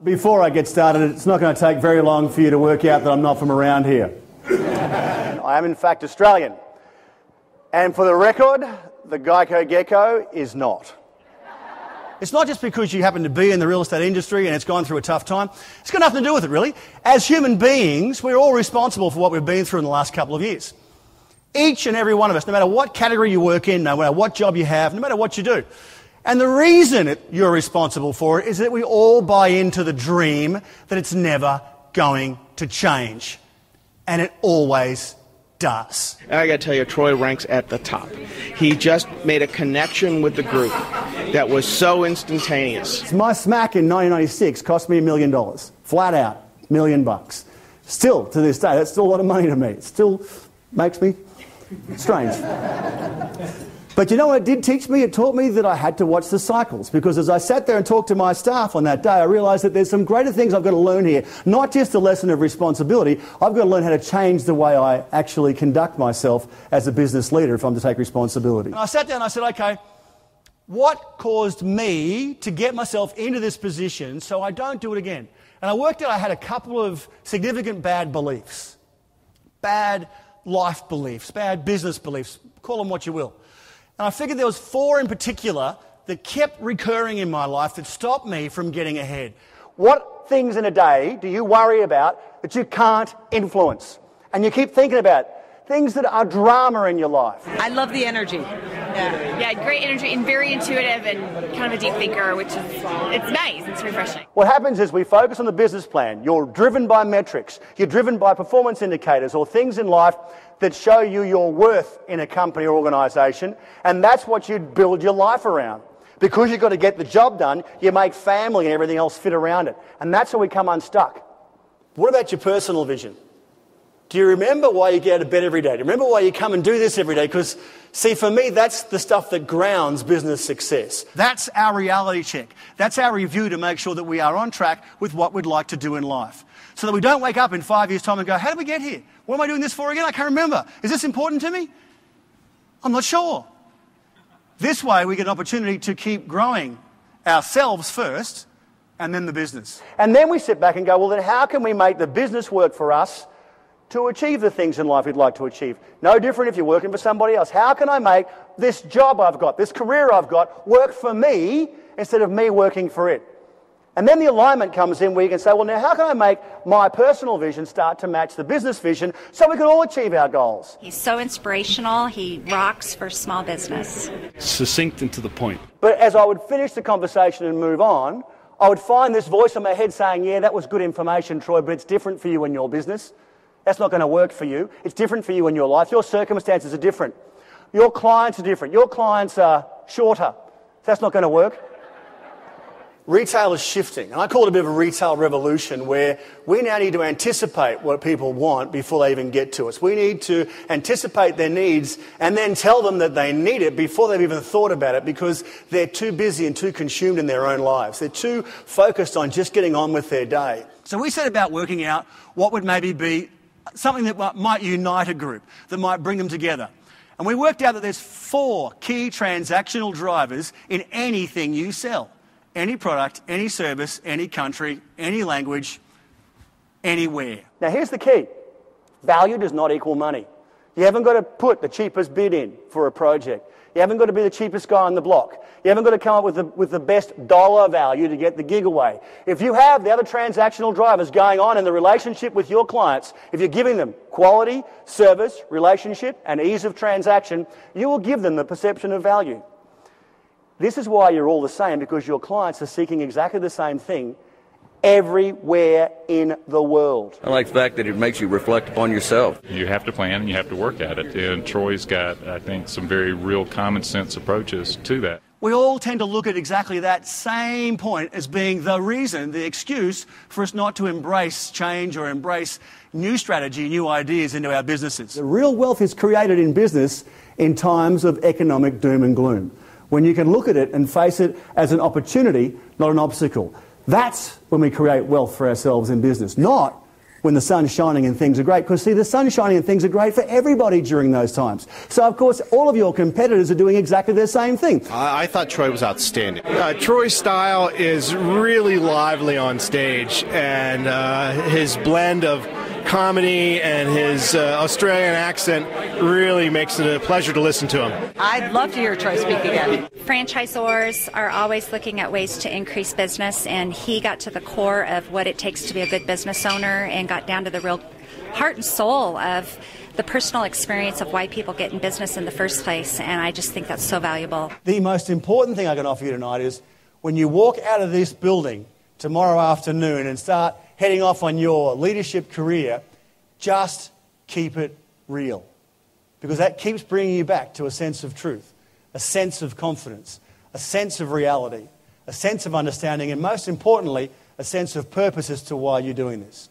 Before I get started, it's not going to take very long for you to work out that I'm not from around here. I am in fact Australian. And for the record, the Geico Gecko is not. It's not just because you happen to be in the real estate industry and it's gone through a tough time. It's got nothing to do with it, really. As human beings, we're all responsible for what we've been through in the last couple of years. Each and every one of us, no matter what category you work in, no matter what job you have, no matter what you do. And the reason you're responsible for it is that we all buy into the dream that it's never going to change. And it always does. I got to tell you, Troy ranks at the top. He just made a connection with the group that was so instantaneous. My smack in 1996 cost me $1 million. Flat out, $1 million. Still, to this day, that's still a lot of money to me. It still makes me strange. But you know what it did teach me? It taught me that I had to watch the cycles, because as I sat there and talked to my staff on that day, I realised that there's some greater things I've got to learn here. Not just a lesson of responsibility, I've got to learn how to change the way I actually conduct myself as a business leader if I'm to take responsibility. And I sat down and I said, okay, what caused me to get myself into this position so I don't do it again? And I worked out I had a couple of significant bad beliefs. Bad life beliefs, bad business beliefs, call them what you will. And I figured there was 4 in particular that kept recurring in my life that stopped me from getting ahead. What things in a day do you worry about that you can't influence? And you keep thinking about things that are drama in your life. I love the energy. Yeah, great energy and very intuitive and kind of a deep thinker, which is, it's nice, it's refreshing. What happens is we focus on the business plan. You're driven by metrics. You're driven by performance indicators or things in life that show you your worth in a company or organisation, and that's what you build your life around. Because you've got to get the job done, you make family and everything else fit around it. And that's how we come unstuck. What about your personal vision? Do you remember why you get out of bed every day? Do you remember why you come and do this every day? Because, see, for me, that's the stuff that grounds business success. That's our reality check. That's our review to make sure that we are on track with what we'd like to do in life. So that we don't wake up in 5 years' time and go, how did we get here? What am I doing this for again? I can't remember. Is this important to me? I'm not sure. This way, we get an opportunity to keep growing ourselves first and then the business. And then we sit back and go, well, then how can we make the business work for us to achieve the things in life we'd like to achieve? No different if you're working for somebody else. How can I make this job I've got, this career I've got, work for me instead of me working for it? And then the alignment comes in where you can say, well, now how can I make my personal vision start to match the business vision so we can all achieve our goals? He's so inspirational. He rocks for small business. Succinct and to the point. But as I would finish the conversation and move on, I would find this voice in my head saying, yeah, that was good information, Troy, but it's different for you in your business. That's not going to work for you. It's different for you in your life. Your circumstances are different. Your clients are different. Your clients are shorter. That's not going to work. Retail is shifting, and I call it a bit of a retail revolution where we now need to anticipate what people want before they even get to us. We need to anticipate their needs and then tell them that they need it before they've even thought about it, because they're too busy and too consumed in their own lives. They're too focused on just getting on with their day. So we set about working out what would maybe be something that might unite a group, that might bring them together. And we worked out that there's 4 key transactional drivers in anything you sell. Any product, any service, any country, any language, anywhere. Now here's the key. Value does not equal money. You haven't got to put the cheapest bid in for a project. You haven't got to be the cheapest guy on the block. You haven't got to come up with the best dollar value to get the gig away. If you have the other transactional drivers going on in the relationship with your clients, if you're giving them quality, service, relationship, and ease of transaction, you will give them the perception of value. This is why you're all the same, because your clients are seeking exactly the same thing everywhere in the world. I like the fact that it makes you reflect upon yourself. You have to plan and you have to work at it. And Troy's got, I think, some very real common sense approaches to that. We all tend to look at exactly that same point as being the reason, the excuse for us not to embrace change or embrace new strategy, new ideas into our businesses. The real wealth is created in business in times of economic doom and gloom, when you can look at it and face it as an opportunity, not an obstacle. That's when we create wealth for ourselves in business, not when the sun's shining and things are great. Because, see, the sun's shining and things are great for everybody during those times. So, of course, all of your competitors are doing exactly the same thing. I thought Troy was outstanding. Troy's style is really lively on stage, and his blend of comedy and his Australian accent really makes it a pleasure to listen to him. I'd love to hear Troy speak again. Franchisors are always looking at ways to increase business, and he got to the core of what it takes to be a good business owner and got down to the real heart and soul of the personal experience of why people get in business in the first place, and I just think that's so valuable. The most important thing I can offer you tonight is when you walk out of this building tomorrow afternoon and start heading off on your leadership career, just keep it real. Because that keeps bringing you back to a sense of truth, a sense of confidence, a sense of reality, a sense of understanding, and most importantly, a sense of purpose as to why you're doing this.